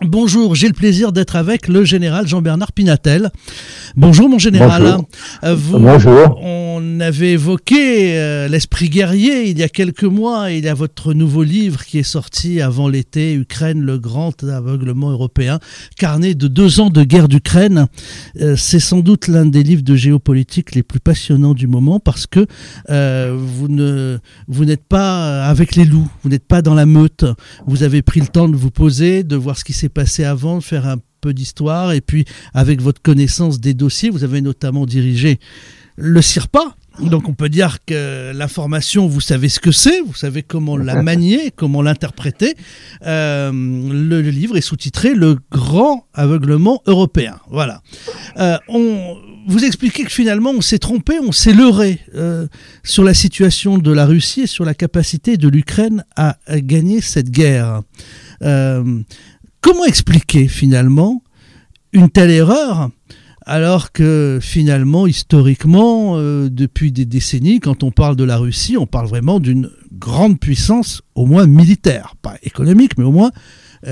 Bonjour, j'ai le plaisir d'être avec le général Jean-Bernard Pinatel. Bonjour mon général. Bonjour. On avait évoqué l'esprit guerrier il y a quelques mois. Il y a votre nouveau livre qui est sorti avant l'été, Ukraine, le grand aveuglement européen, carnet de 2 ans de guerre d'Ukraine. C'est sans doute l'un des livres de géopolitique les plus passionnants du moment parce que vous n'êtes pas avec les loups, vous n'êtes pas dans la meute. Vous avez pris le temps de vous poser, de voir ce qui s'est passé avant, de faire un peu d'histoire, et puis avec votre connaissance des dossiers, vous avez notamment dirigé le CIRPA, donc on peut dire que l'information, vous savez ce que c'est, vous savez comment la manier, comment l'interpréter. Le livre est sous-titré « Le grand aveuglement européen ». Voilà. Vous expliquez que finalement on s'est trompé, on s'est leurré sur la situation de la Russie et sur la capacité de l'Ukraine à gagner cette guerre. Comment expliquer finalement une telle erreur alors que finalement, historiquement, depuis des décennies, quand on parle de la Russie, on parle vraiment d'une grande puissance, au moins militaire, pas économique, mais au moins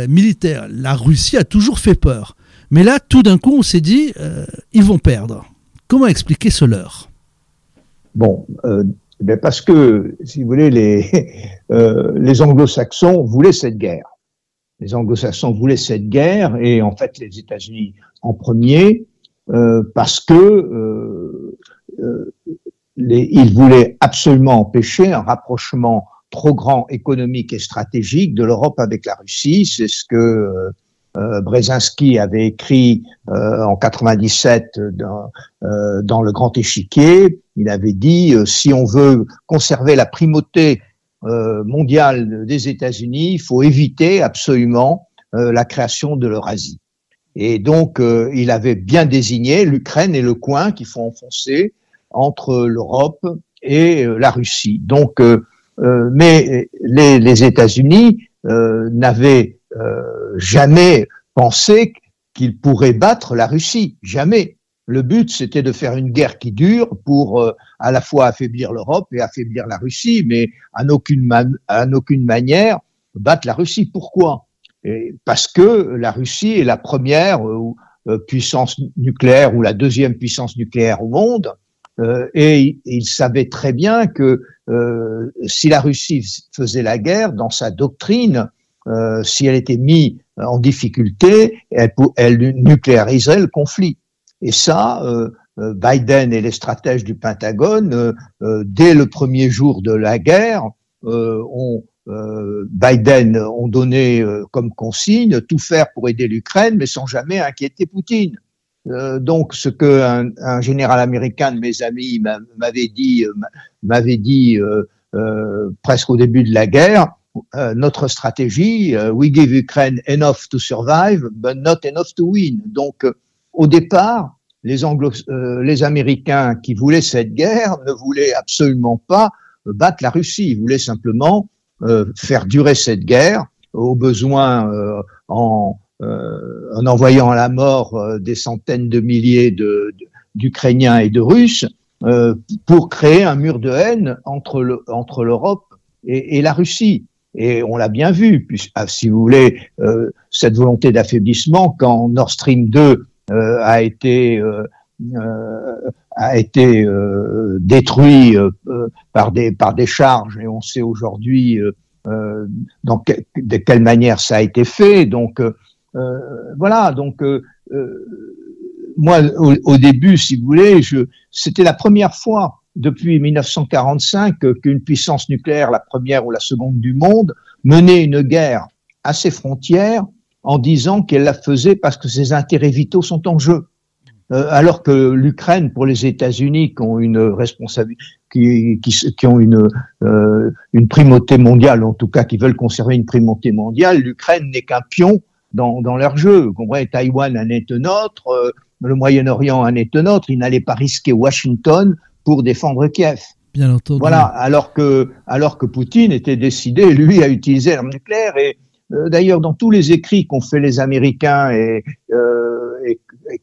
militaire. La Russie a toujours fait peur. Mais là, tout d'un coup, on s'est dit, ils vont perdre. Comment expliquer ce leurre ? Bon, parce que, si vous voulez, les Anglo-Saxons voulaient cette guerre. Les Anglo-Saxons voulaient cette guerre, et en fait, les États-Unis en premier, parce que ils voulaient absolument empêcher un rapprochement trop grand économique et stratégique de l'Europe avec la Russie. C'est ce que Brzezinski avait écrit en 97 dans Le Grand Échiquier. Il avait dit si on veut conserver la primauté mondiale des États-Unis, il faut éviter absolument la création de l'Eurasie. Et donc, il avait bien désigné l'Ukraine et le coin qu'il faut enfoncer entre l'Europe et la Russie. Donc, mais les États-Unis n'avaient jamais pensé qu'ils pourraient battre la Russie. Jamais. Le but, c'était de faire une guerre qui dure pour à la fois affaiblir l'Europe et affaiblir la Russie, mais en aucune manière battre la Russie. Pourquoi ? Parce que la Russie est la première puissance nucléaire ou la deuxième puissance nucléaire au monde, et il savait très bien que si la Russie faisait la guerre, dans sa doctrine, si elle était mise en difficulté, elle nucléariserait le conflit. Et ça, Biden et les stratèges du Pentagone, dès le premier jour de la guerre, Biden ont donné comme consigne tout faire pour aider l'Ukraine, mais sans jamais inquiéter Poutine. Donc, ce que un général américain de mes amis m'avait dit presque au début de la guerre, notre stratégie, we give Ukraine enough to survive, but not enough to win. Donc, au départ, les Américains qui voulaient cette guerre ne voulaient absolument pas battre la Russie. Ils voulaient simplement faire durer cette guerre, au besoin en envoyant à la mort des centaines de milliers d'Ukrainiens et de Russes, pour créer un mur de haine entre l'Europe et la Russie. Et on l'a bien vu, si vous voulez, cette volonté d'affaiblissement quand Nord Stream 2 a été détruit par des charges, et on sait aujourd'hui de quelle manière ça a été fait. Donc voilà. Donc moi, au début, si vous voulez, c'était la première fois depuis 1945 qu'une puissance nucléaire, la première ou la seconde du monde, menait une guerre à ses frontières en disant qu'elle la faisait parce que ses intérêts vitaux sont en jeu. Alors que l'Ukraine, pour les États-Unis, qui ont une responsabilité, qui ont une primauté mondiale, en tout cas qui veulent conserver une primauté mondiale, l'Ukraine n'est qu'un pion dans leur jeu. Vous comprenez, Taïwan en est un autre, le Moyen-Orient en est un autre. Ils n'allaient pas risquer Washington pour défendre Kiev. Bien entendu. Voilà, alors que Poutine était décidé, lui, à utiliser l'arme nucléaire. Et d'ailleurs, dans tous les écrits qu'ont fait les Américains et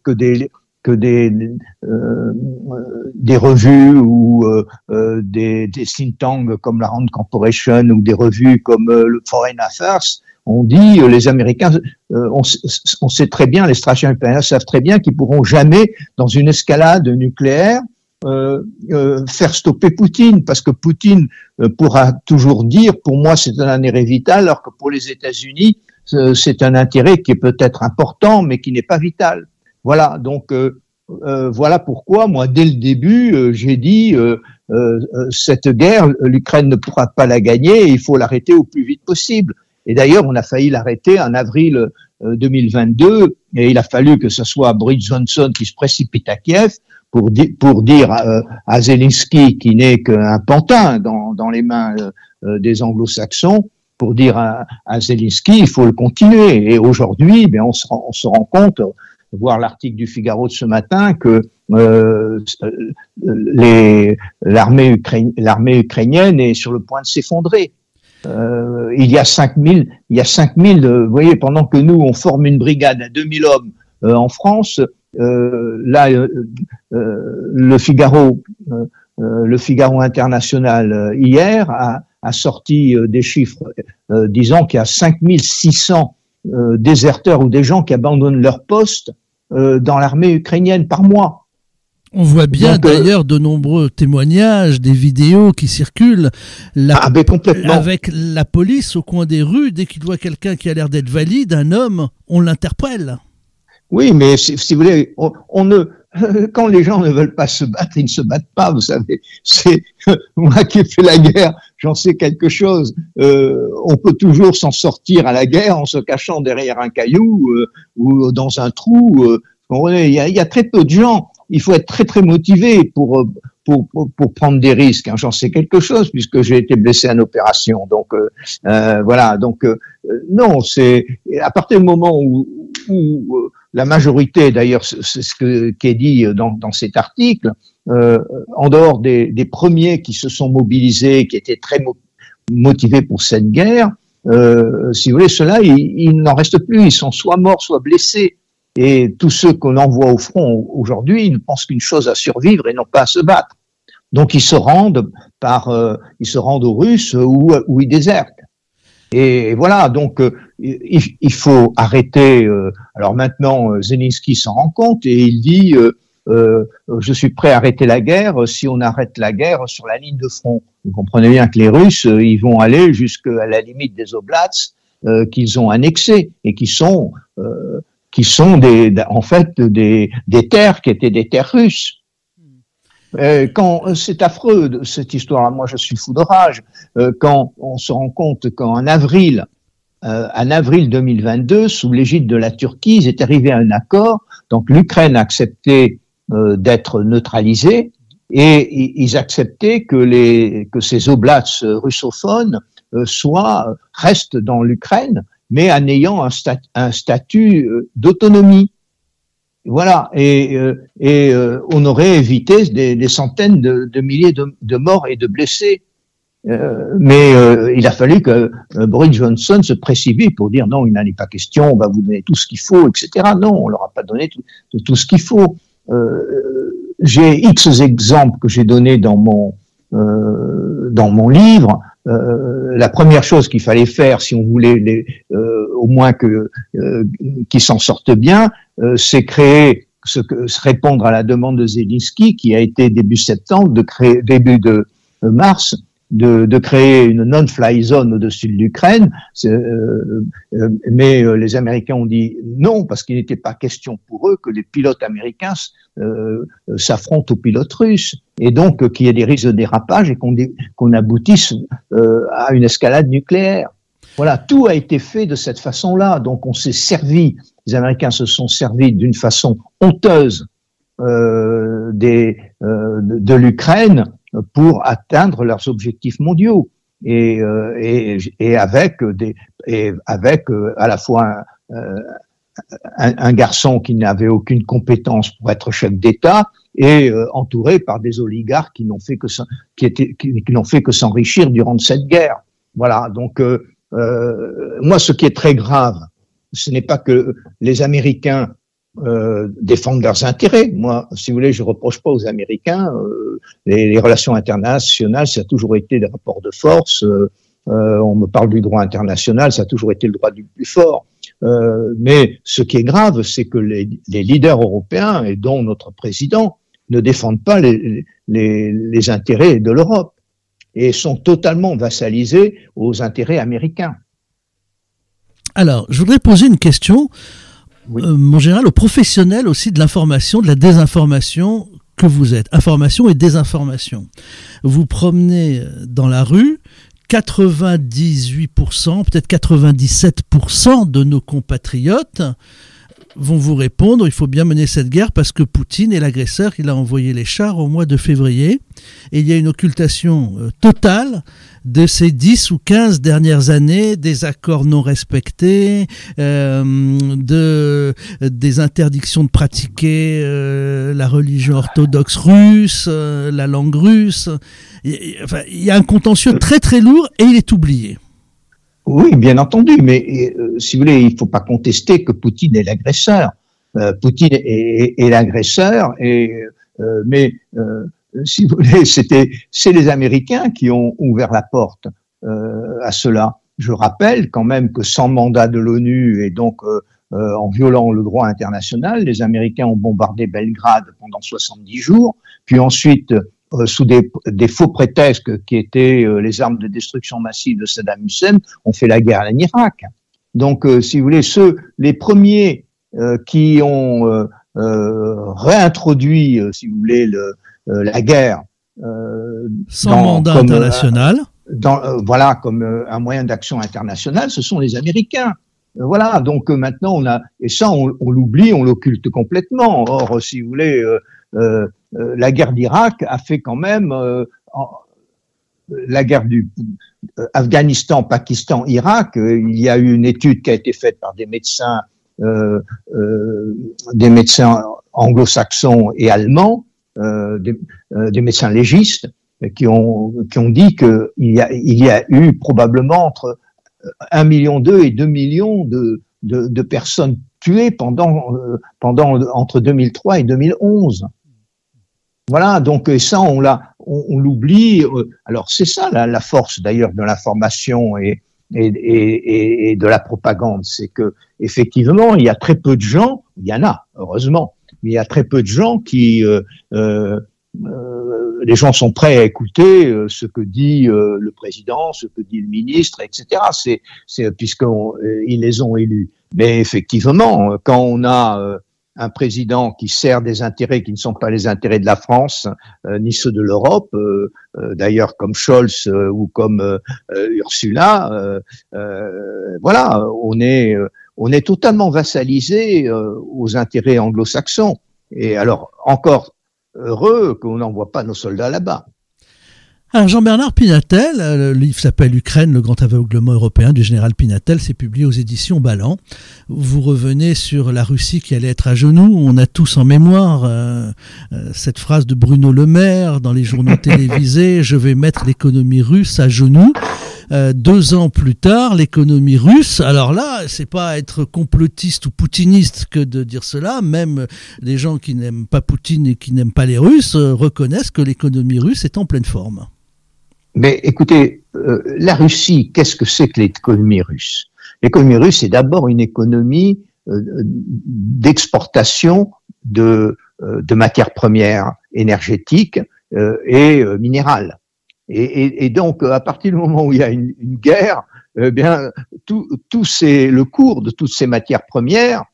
que des revues ou des think tanks comme la Rand Corporation ou des revues comme le Foreign Affairs on dit les Américains, on sait très bien, les stratégiens américains savent très bien qu'ils pourront jamais, dans une escalade nucléaire, faire stopper Poutine, parce que Poutine pourra toujours dire, pour moi c'est un intérêt vital, alors que pour les États-Unis c'est un intérêt qui est peut-être important, mais qui n'est pas vital. Voilà, donc voilà pourquoi moi dès le début j'ai dit cette guerre, l'Ukraine ne pourra pas la gagner, et il faut l'arrêter au plus vite possible. Et d'ailleurs, on a failli l'arrêter en avril 2022, et il a fallu que ce soit Boris Johnson qui se précipite à Kiev pour dire à Zelensky, qui n'est qu'un pantin dans les mains des Anglo-Saxons, pour dire à Zelensky, il faut le continuer. Et aujourd'hui, ben on se rend compte, voir l'article du Figaro de ce matin, que l'armée ukrainienne est sur le point de s'effondrer. Il y a 5000, vous voyez, pendant que nous, on forme une brigade à 2000 hommes en France, là, le Figaro international hier a sorti des chiffres disant qu'il y a 5600 déserteurs ou des gens qui abandonnent leur poste dans l'armée ukrainienne par mois. On voit bien d'ailleurs de nombreux témoignages, des vidéos qui circulent avec la police au coin des rues. Dès qu'il voit quelqu'un qui a l'air d'être valide, un homme, on l'interpelle. Oui, mais si vous voulez, quand les gens ne veulent pas se battre, ils ne se battent pas, vous savez. C'est moi qui ai fait la guerre, j'en sais quelque chose. On peut toujours s'en sortir à la guerre en se cachant derrière un caillou ou dans un trou. Il y a très peu de gens. Il faut être très très motivé pour prendre des risques. Hein. J'en sais quelque chose puisque j'ai été blessé en opération. Donc voilà. Donc non, c'est à partir du moment où la majorité, d'ailleurs, c'est ce qui est dit dans cet article, en dehors des premiers qui se sont mobilisés, qui étaient très motivés pour cette guerre, si vous voulez, ceux-là, il n'en reste plus. Ils sont soit morts, soit blessés. Et tous ceux qu'on envoie au front aujourd'hui, ils ne pensent qu'une chose, à survivre et non pas à se battre. Donc ils se rendent aux Russes où ils désertent. Et voilà, donc il faut arrêter. Alors maintenant, Zelensky s'en rend compte et il dit je suis prêt à arrêter la guerre si on arrête la guerre sur la ligne de front. Vous comprenez bien que les Russes, ils vont aller jusqu'à la limite des Oblats qu'ils ont annexés et qui sont en fait des terres qui étaient des terres russes. Quand c'est affreux cette histoire, moi je suis fou de rage. Quand on se rend compte qu'en avril 2022, sous l'égide de la Turquie, ils étaient arrivés à un accord. Donc l'Ukraine a accepté d'être neutralisée et ils acceptaient que ces oblats russophones restent dans l'Ukraine, mais en ayant un statut d'autonomie. Voilà, et on aurait évité des centaines de milliers de morts et de blessés. Mais il a fallu que Boris Johnson se précipite pour dire non, il n'en est pas question, on va vous donner tout ce qu'il faut, etc. Non, on leur a pas donné tout ce qu'il faut. J'ai X exemples que j'ai donnés dans mon livre. La première chose qu'il fallait faire, si on voulait au moins qu'ils s'en sortent bien, c'est répondre à la demande de Zelensky, qui a été début mars, de créer une non-fly zone au-dessus de l'Ukraine, mais les Américains ont dit non, parce qu'il n'était pas question pour eux que les pilotes américains s'affrontent aux pilotes russes, et donc qu'il y ait des risques de dérapage et qu'on aboutisse à une escalade nucléaire. Voilà, tout a été fait de cette façon-là, donc on s'est servi, les Américains se sont servis d'une façon honteuse de l'Ukraine pour atteindre leurs objectifs mondiaux et avec à la fois un garçon qui n'avait aucune compétence pour être chef d'État et entouré par des oligarques qui n'ont fait que s'enrichir durant cette guerre. Voilà, donc moi ce qui est très grave, ce n'est pas que les Américains défendent leurs intérêts. Moi, si vous voulez, je reproche pas aux Américains. Les relations internationales, ça a toujours été des rapports de force. On me parle du droit international, ça a toujours été le droit du plus fort. Mais ce qui est grave, c'est que les leaders européens, et dont notre président, ne défendent pas les intérêts de l'Europe et sont totalement vassalisés aux intérêts américains. Alors, je voudrais poser une question, Oui. mon général, aux professionnels aussi de l'information, de la désinformation que vous êtes. Information et désinformation. Vous promenez dans la rue, 98%, peut-être 97% de nos compatriotes vont vous répondre, il faut bien mener cette guerre parce que Poutine est l'agresseur, il a envoyé les chars au mois de février. Et il y a une occultation totale de ces 10 ou 15 dernières années, des accords non respectés, des interdictions de pratiquer la religion orthodoxe russe, la langue russe. Enfin, il y a un contentieux très très lourd et il est oublié. Oui, bien entendu, mais si vous voulez, il ne faut pas contester que Poutine est l'agresseur. Poutine est l'agresseur, mais si vous voulez, c'est les Américains qui ont ouvert la porte à cela. Je rappelle quand même que sans mandat de l'ONU et donc en violant le droit international, les Américains ont bombardé Belgrade pendant 70 jours, puis ensuite sous des faux prétextes qui étaient les armes de destruction massive de Saddam Hussein, ont fait la guerre en Irak. Donc, si vous voulez, les premiers qui ont réintroduit, si vous voulez, la guerre sans mandat international, voilà, comme un moyen d'action internationale, ce sont les Américains. Voilà, donc maintenant et ça on l'oublie, on l'occulte complètement. Or, si vous voulez, la guerre d'Irak a fait quand même la guerre du Afghanistan, Pakistan, Irak. Il y a eu une étude qui a été faite par des médecins anglo-saxons et allemands, des médecins légistes, qui ont dit que il y a eu probablement entre 1,2 million et 2 millions de personnes tuées pendant entre 2003 et 2011. Voilà, donc ça on l'oublie. Alors c'est ça la force d'ailleurs de l'information et de la propagande, c'est que effectivement il y a très peu de gens, il y en a heureusement, mais il y a très peu de gens qui les gens sont prêts à écouter ce que dit le président, ce que dit le ministre, etc. C'est puisqu'ils les ont élus. Mais effectivement, quand on a un président qui sert des intérêts qui ne sont pas les intérêts de la France, ni ceux de l'Europe, d'ailleurs comme Scholz ou comme Ursula, voilà, on est totalement vassalisé aux intérêts anglo-saxons. Et alors, encore heureux qu'on n'envoie pas nos soldats là-bas. Alors Jean-Bernard Pinatel, le livre s'appelle Ukraine, le grand aveuglement européen du général Pinatel, c'est publié aux éditions Balland. Vous revenez sur la Russie qui allait être à genoux. On a tous en mémoire cette phrase de Bruno Le Maire dans les journaux télévisés, je vais mettre l'économie russe à genoux. 2 ans plus tard, l'économie russe, alors là, c'est pas être complotiste ou poutiniste que de dire cela, même les gens qui n'aiment pas Poutine et qui n'aiment pas les Russes reconnaissent que l'économie russe est en pleine forme. Mais écoutez, la Russie, qu'est-ce que c'est que l'économie russe? L'économie russe, c'est d'abord une économie d'exportation de matières premières énergétiques et minérales. Et donc, à partir du moment où il y a une guerre, eh bien, le cours de toutes ces matières premières,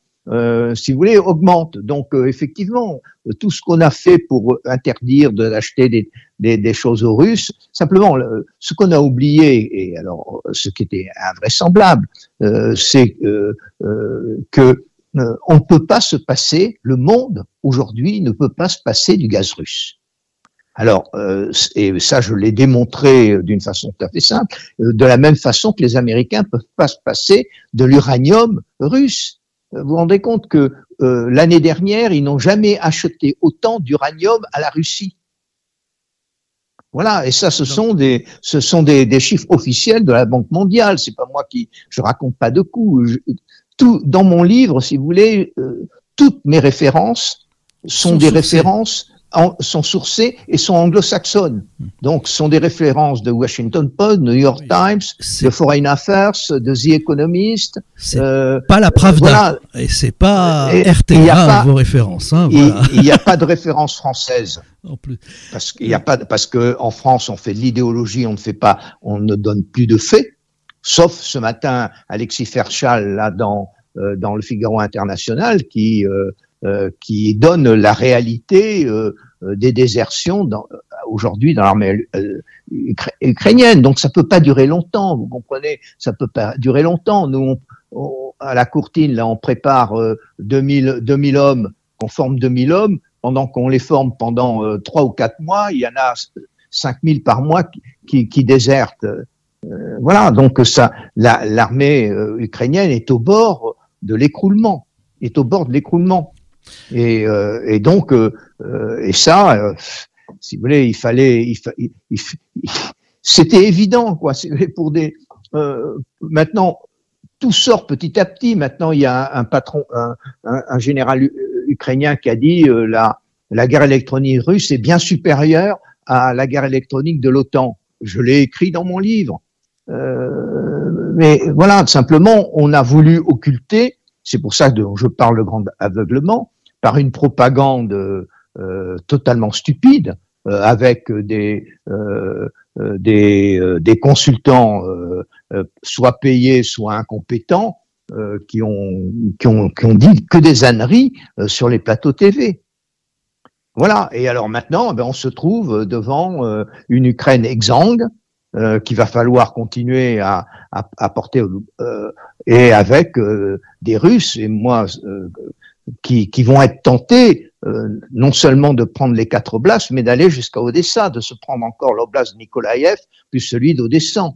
si vous voulez, augmente. Donc, effectivement, tout ce qu'on a fait pour interdire d'acheter des choses aux Russes, simplement, ce qu'on a oublié, et alors, ce qui était invraisemblable, c'est que on ne peut pas se passer, le monde aujourd'hui ne peut pas se passer du gaz russe. Alors, et ça, je l'ai démontré d'une façon tout à fait simple, de la même façon que les Américains ne peuvent pas se passer de l'uranium russe. Vous vous rendez compte que l'année dernière, ils n'ont jamais acheté autant d'uranium à la Russie. Voilà, et ça, ce sont des chiffres officiels de la Banque mondiale. C'est pas moi je raconte pas de coups. Tout dans mon livre, si vous voulez, toutes mes références sont des références sont sourcées et sont anglo-saxonnes. Donc, ce sont des références de Washington Post, New York Times, de Foreign Affairs, de The Economist. C'est pas la Pravda. Voilà. Et c'est pas RT1 vos références. Hein, voilà. Il n'y a pas de référence française. En plus. Parce que en France, on fait de l'idéologie, on ne donne plus de faits. Sauf ce matin, Alexis Ferchal, là, dans le Figaro International, qui donne la réalité des désertions aujourd'hui dans l'armée ukrainienne. Donc ça peut pas durer longtemps, vous comprenez, ça peut pas durer longtemps. Nous, à la Courtine, là, on prépare 2000 hommes, qu'on forme 2000 hommes, pendant qu'on les forme pendant 3 ou 4 mois, il y en a 5000 par mois qui désertent. Voilà, donc l'armée ukrainienne est au bord de l'écroulement, Et donc, si vous voulez, c'était évident, quoi. Maintenant, tout sort petit à petit. Maintenant, il y a un patron, un général ukrainien qui a dit la guerre électronique russe est bien supérieure à la guerre électronique de l'OTAN. Je l'ai écrit dans mon livre. Mais voilà, simplement, on a voulu occulter. C'est pour ça que je parle de grand aveuglement, par une propagande totalement stupide, avec des consultants soit payés, soit incompétents, qui ont dit que des âneries sur les plateaux TV. Voilà. Et alors maintenant, on se trouve devant une Ukraine exsangue, qu'il va falloir continuer à porter, et avec des Russes, et moi, qui vont être tentés non seulement de prendre les 4 oblasts, mais d'aller jusqu'à Odessa, de se prendre encore l'oblast de Nikolaïev, plus celui d'Odessa.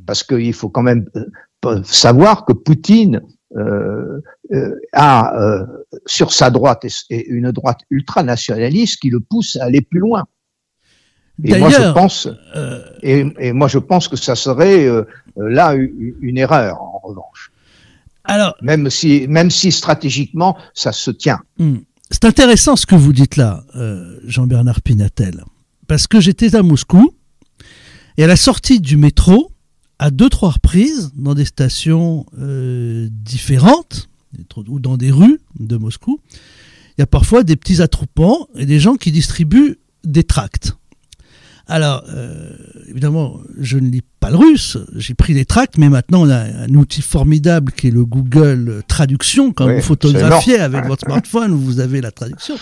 Parce qu'il faut quand même savoir que Poutine a sur sa droite une droite ultranationaliste qui le pousse à aller plus loin. Et moi je pense que ça serait là une erreur, en revanche. Alors, même si stratégiquement ça se tient. C'est intéressant ce que vous dites là, Jean-Bernard Pinatel, parce que j'étais à Moscou et à la sortie du métro, à 2-3 reprises, dans des stations différentes ou dans des rues de Moscou, il y a parfois des petits attroupements et des gens qui distribuent des tracts. Alors, évidemment, je ne lis pas le russe, j'ai pris les tracts, mais maintenant on a un outil formidable qui est le Google Traduction. Quand vous photographiez avec votre smartphone, vous avez la traduction.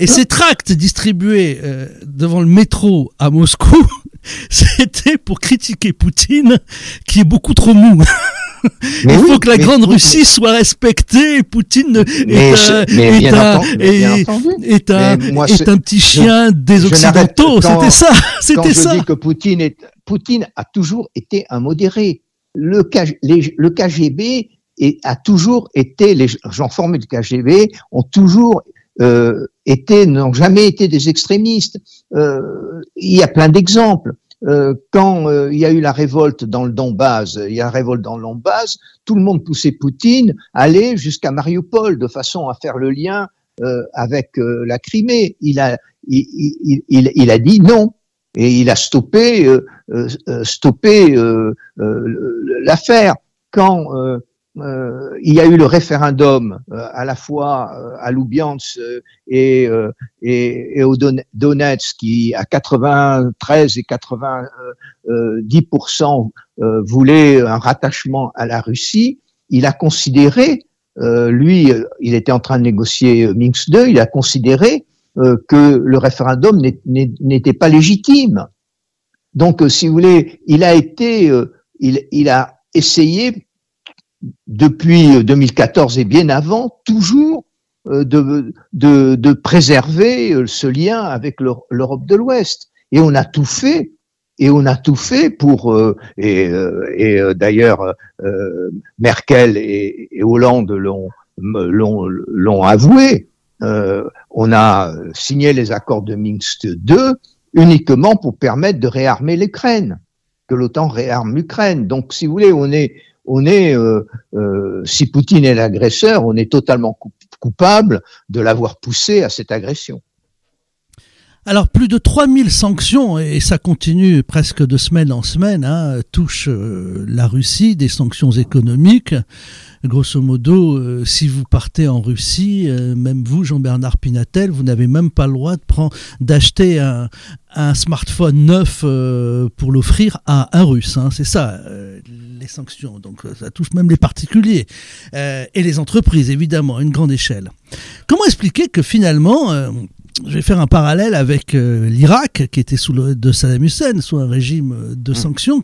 Et ces tracts distribués devant le métro à Moscou, c'était pour critiquer Poutine, qui est beaucoup trop mou. Il faut que la grande Russie soit respectée, et Poutine est un petit chien des Occidentaux. C'était ça. Quand je dis que Poutine a toujours été un modéré. Le KGB a toujours été, les gens formés du KGB ont toujours n'ont jamais été des extrémistes. Il y a plein d'exemples. Quand il y a eu la révolte dans le Donbass, tout le monde poussait Poutine à aller jusqu'à Mariupol de façon à faire le lien avec la Crimée. Il a dit non et il a stoppé l'affaire. Quand il y a eu le référendum à la fois à Loubiansk et au Donetsk, qui à 93 et 90% voulait un rattachement à la Russie. Il a considéré, il était en train de négocier Minsk II, il a considéré que le référendum n'était pas légitime. Donc, si vous voulez, il a essayé depuis 2014 et bien avant, toujours de préserver ce lien avec l'Europe de l'Ouest. Et on a tout fait. Pour d'ailleurs Merkel et Hollande l'ont avoué. On a signé les accords de Minsk II uniquement pour permettre de réarmer l'Ukraine, que l'OTAN réarme l'Ukraine. Donc, si vous voulez, si Poutine est l'agresseur, on est totalement coupable de l'avoir poussé à cette agression. Alors, plus de 3000 sanctions, et ça continue presque de semaine en semaine, touchent la Russie, des sanctions économiques. Grosso modo, si vous partez en Russie, même vous, Jean-Bernard Pinatel, vous n'avez même pas le droit d'acheter un smartphone neuf pour l'offrir à un Russe. C'est ça, les sanctions. Donc, ça touche même les particuliers et les entreprises, évidemment, à une grande échelle. Comment expliquer que finalement... je vais faire un parallèle avec l'Irak, qui était de Saddam Hussein, sous un régime de sanctions,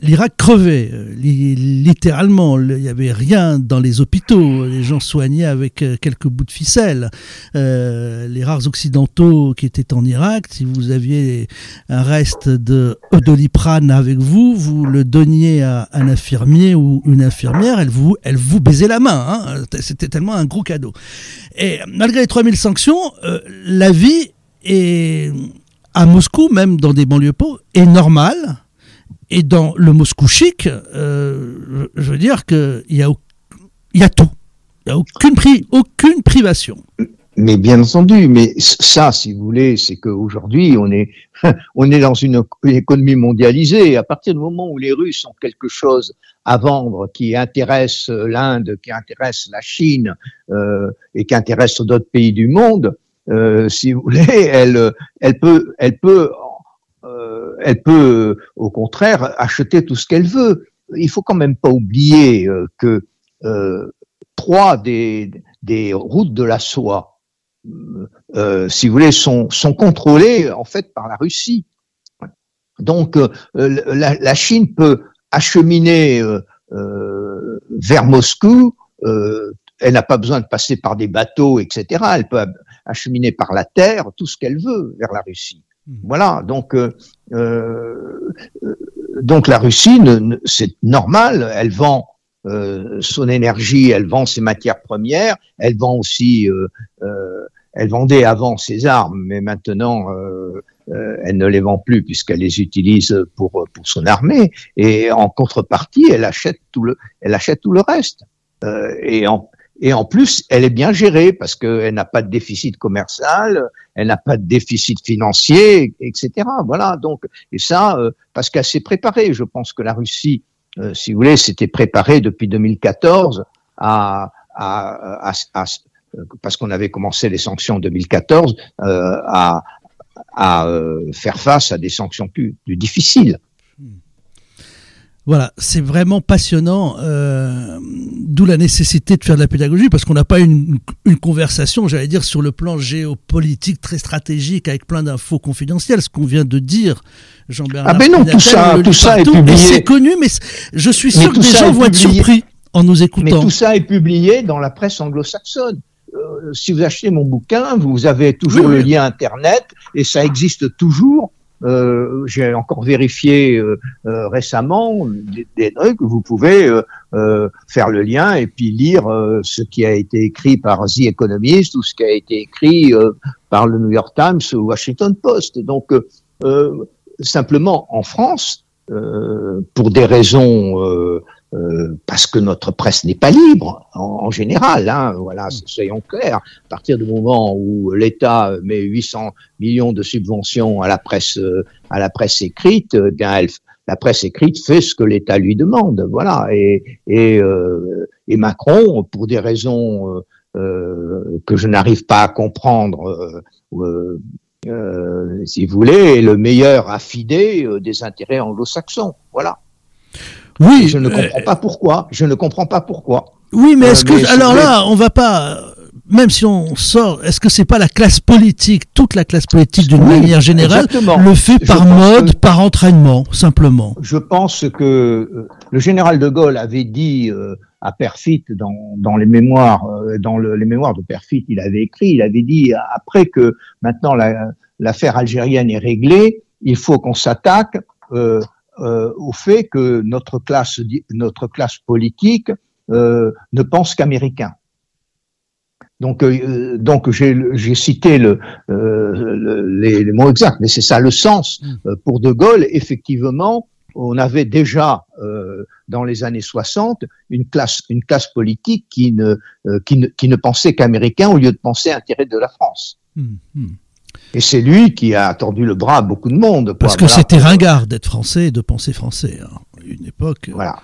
l'Irak crevait, littéralement. Il n'y avait rien dans les hôpitaux, les gens soignaient avec quelques bouts de ficelle. Les rares occidentaux qui étaient en Irak, si vous aviez un reste de Doliprane avec vous, vous le donniez à un infirmier ou une infirmière, elle vous baisait la main. C'était tellement un gros cadeau. Et malgré les 3000 sanctions, la vie est, à Moscou, même dans des banlieues pauvres, est normale. Et dans le Moscou chic, je veux dire qu'il y a tout. Il n'y a aucune privation. Mais bien entendu, mais ça, si vous voulez, c'est qu'aujourd'hui, on est dans une économie mondialisée. À partir du moment où les Russes ont quelque chose à vendre qui intéresse l'Inde, qui intéresse la Chine et qui intéresse d'autres pays du monde, si vous voulez, elle peut au contraire acheter tout ce qu'elle veut. Il faut quand même pas oublier que 3 des routes de la soie, si vous voulez, sont contrôlées en fait par la Russie. Donc la Chine peut acheminer vers Moscou. Elle n'a pas besoin de passer par des bateaux, etc. Elle peut acheminer par la terre tout ce qu'elle veut vers la Russie. Voilà. Donc la Russie, c'est normal. Elle vend son énergie, elle vend ses matières premières, elle vend aussi. Elle vendait avant ses armes, mais maintenant elle ne les vend plus puisqu'elle les utilise pour son armée. Et en contrepartie, elle achète tout le reste. Et en plus, elle est bien gérée parce qu'elle n'a pas de déficit commercial, elle n'a pas de déficit financier, etc. Voilà. Donc, et ça, parce qu'elle s'est préparée. Je pense que la Russie, si vous voulez, s'était préparée depuis 2014 parce qu'on avait commencé les sanctions en 2014, à faire face à des sanctions plus difficiles. Voilà, c'est vraiment passionnant, d'où la nécessité de faire de la pédagogie, parce qu'on n'a pas une conversation, j'allais dire, sur le plan géopolitique très stratégique, avec plein d'infos confidentielles, ce qu'on vient de dire, Jean-Bernard. Ah ben non, tout ça est publié. Et c'est connu, mais je suis sûr que des gens vont être surpris en nous écoutant. Mais tout ça est publié dans la presse anglo-saxonne. Si vous achetez mon bouquin, vous avez toujours le lien Internet, et ça existe toujours. J'ai encore vérifié récemment des trucs où vous pouvez faire le lien et puis lire ce qui a été écrit par The Economist ou ce qui a été écrit par le New York Times ou Washington Post. Donc simplement en France, pour des raisons parce que notre presse n'est pas libre en général, voilà, soyons clairs. À partir du moment où l'État met 800 millions de subventions à la presse écrite, bien la presse écrite fait ce que l'État lui demande, voilà. Et Macron, pour des raisons que je n'arrive pas à comprendre, si vous voulez, est le meilleur affidé des intérêts anglo-saxons, voilà. Oui, je ne comprends pas pourquoi. Oui, mais est-ce que alors là, on va pas, même si on sort, est-ce que c'est pas la classe politique, toute la classe politique d'une manière générale, le fait par mode, par entraînement, simplement? Je pense que le général de Gaulle avait dit à Perfit dans les mémoires, les mémoires de Perfit, il avait dit après que maintenant l'affaire algérienne est réglée, il faut qu'on s'attaque au fait que notre classe politique ne pense qu'américain. Donc j'ai cité les mots exacts, mais c'est ça le sens. Pour De Gaulle, effectivement, on avait déjà dans les années 60 une classe politique qui ne pensait qu'américain au lieu de penser intérêt de la France. Et c'est lui qui a tendu le bras à beaucoup de monde. Quoi. Parce que c'était ringard d'être français et de penser français. Hein. Une époque. Voilà.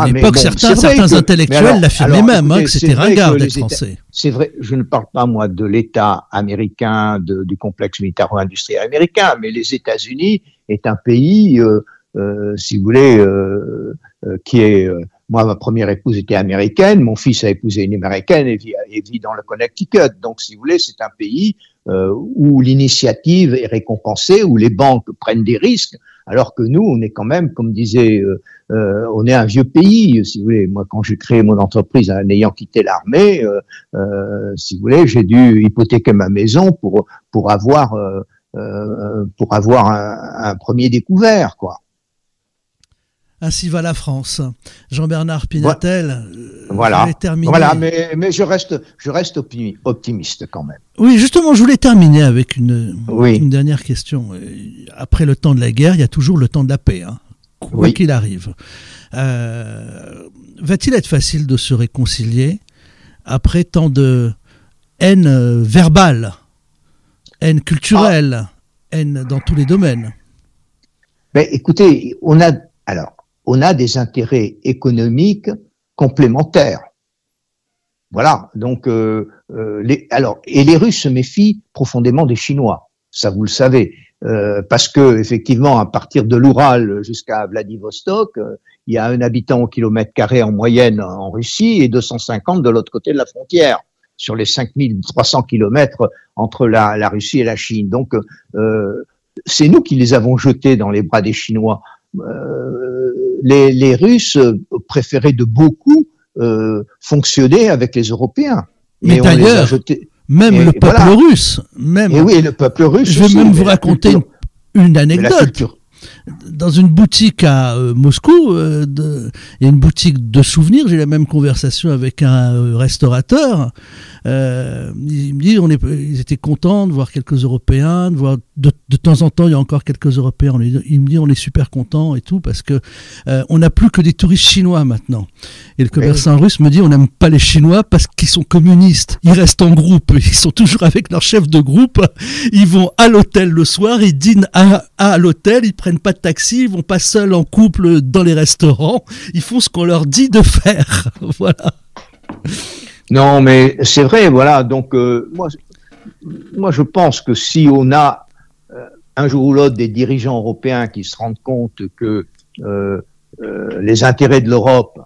Une époque, certains intellectuels l'affirmaient même, que c'était ringard d'être français. C'est vrai, je ne parle pas, moi, de l'État américain, du complexe militaro-industriel américain, mais les États-Unis est un pays, si vous voulez, qui est... moi, ma première épouse était américaine, mon fils a épousé une américaine et vit dans le Connecticut. Donc, si vous voulez, c'est un pays où l'initiative est récompensée, où les banques prennent des risques, alors que nous, on est quand même, comme disait, on est un vieux pays, si vous voulez. Moi, quand j'ai créé mon entreprise, en ayant quitté l'armée, si vous voulez, j'ai dû hypothéquer ma maison pour avoir un premier découvert, quoi. Ainsi va la France. Jean-Bernard Pinatel, voilà, mais je reste optimiste quand même. Oui, justement, je voulais terminer avec une dernière question. Après le temps de la guerre, il y a toujours le temps de la paix, hein, quoi qu'il arrive. Va-t-il être facile de se réconcilier après tant de haine verbale, haine culturelle, haine dans tous les domaines? Ben, écoutez, on a des intérêts économiques complémentaires. Voilà. Donc, les Russes se méfient profondément des Chinois. Ça, vous le savez. Parce que, effectivement, à partir de l'Oural jusqu'à Vladivostok, il y a un habitant au kilomètre carré en moyenne en Russie et 250 de l'autre côté de la frontière, sur les 5300 kilomètres entre la Russie et la Chine. Donc, c'est nous qui les avons jetés dans les bras des Chinois. Les Russes préféraient de beaucoup fonctionner avec les Européens. Mais d'ailleurs, même le peuple russe, le peuple russe. Je vais même vous raconter une anecdote. Dans une boutique à Moscou, il y a une boutique de souvenirs. J'ai eu la même conversation avec un restaurateur. Il me dit, ils étaient contents de voir quelques Européens, de voir de temps en temps, il y a encore quelques Européens. Il me dit, on est super contents et tout parce que on n'a plus que des touristes chinois maintenant. Et le commerçant russe me dit, on n'aime pas les Chinois parce qu'ils sont communistes. Ils restent en groupe. Ils sont toujours avec leur chef de groupe. Ils vont à l'hôtel le soir, ils dînent à l'hôtel, ils prennent pas de taxi, ils vont pas seuls en couple dans les restaurants. Ils font ce qu'on leur dit de faire. Voilà. Non, mais c'est vrai, voilà. Donc, moi, je pense que si on a un jour ou l'autre des dirigeants européens qui se rendent compte que les intérêts de l'Europe,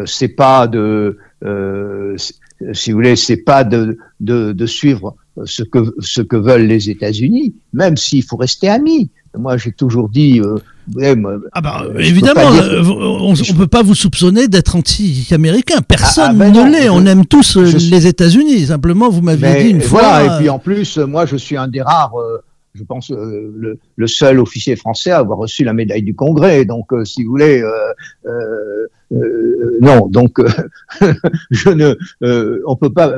c'est pas si vous voulez, c'est pas de suivre ce que veulent les États-Unis, même s'il faut rester amis. Moi, j'ai toujours dit. Évidemment, on ne peut pas vous soupçonner d'être anti-américain. Personne ne l'est. On aime tous les États-Unis. Simplement, vous m'aviez dit une fois. Voilà. Et puis en plus, moi, je suis un des rares. Je pense le seul officier français à avoir reçu la médaille du Congrès. Donc, si vous voulez, non. Donc, on peut pas.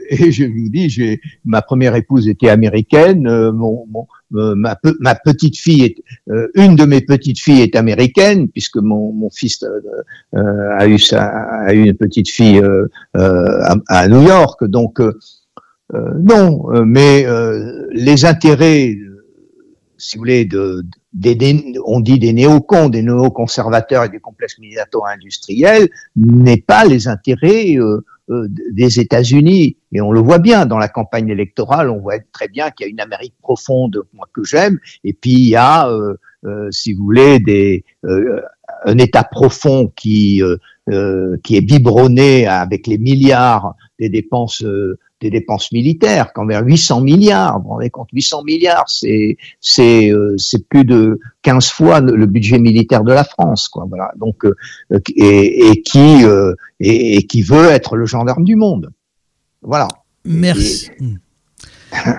Et je vous dis, ma première épouse était américaine, ma petite fille une de mes petites filles est américaine, puisque mon fils a eu une petite fille à New York. Donc non, mais les intérêts, si vous voulez, on dit des néocons, des néoconservateurs et des complexes militaro-industriels, n'est pas les intérêts des États-Unis. Et on le voit bien dans la campagne électorale, on voit très bien qu'il y a une Amérique profonde, moi, que j'aime, et puis il y a, si vous voulez, un État profond qui est biberonné avec les milliards des dépenses militaires, quand vers 800 milliards, vous vous rendez compte, 800 milliards, c'est plus de 15 fois le budget militaire de la France, quoi. Voilà. Donc, et qui veut être le gendarme du monde. Voilà. Merci.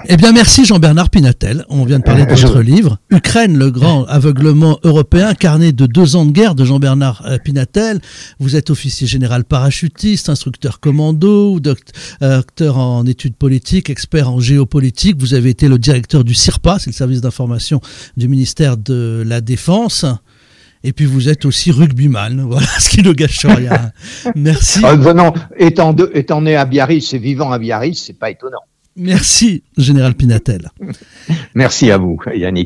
Eh bien, merci Jean-Bernard Pinatel. On vient de parler de votre livre, Ukraine, le grand aveuglement européen, carnet de 2 ans de guerre de Jean-Bernard Pinatel. Vous êtes officier général parachutiste, instructeur commando, docteur en études politiques, expert en géopolitique. Vous avez été le directeur du CIRPA, c'est le service d'information du ministère de la Défense. Et puis vous êtes aussi rugbyman, voilà, ce qui ne gâche rien. Merci. Non, étant né à Biarritz et vivant à Biarritz, c'est pas étonnant. Merci, Général Pinatel. Merci à vous, Yannick.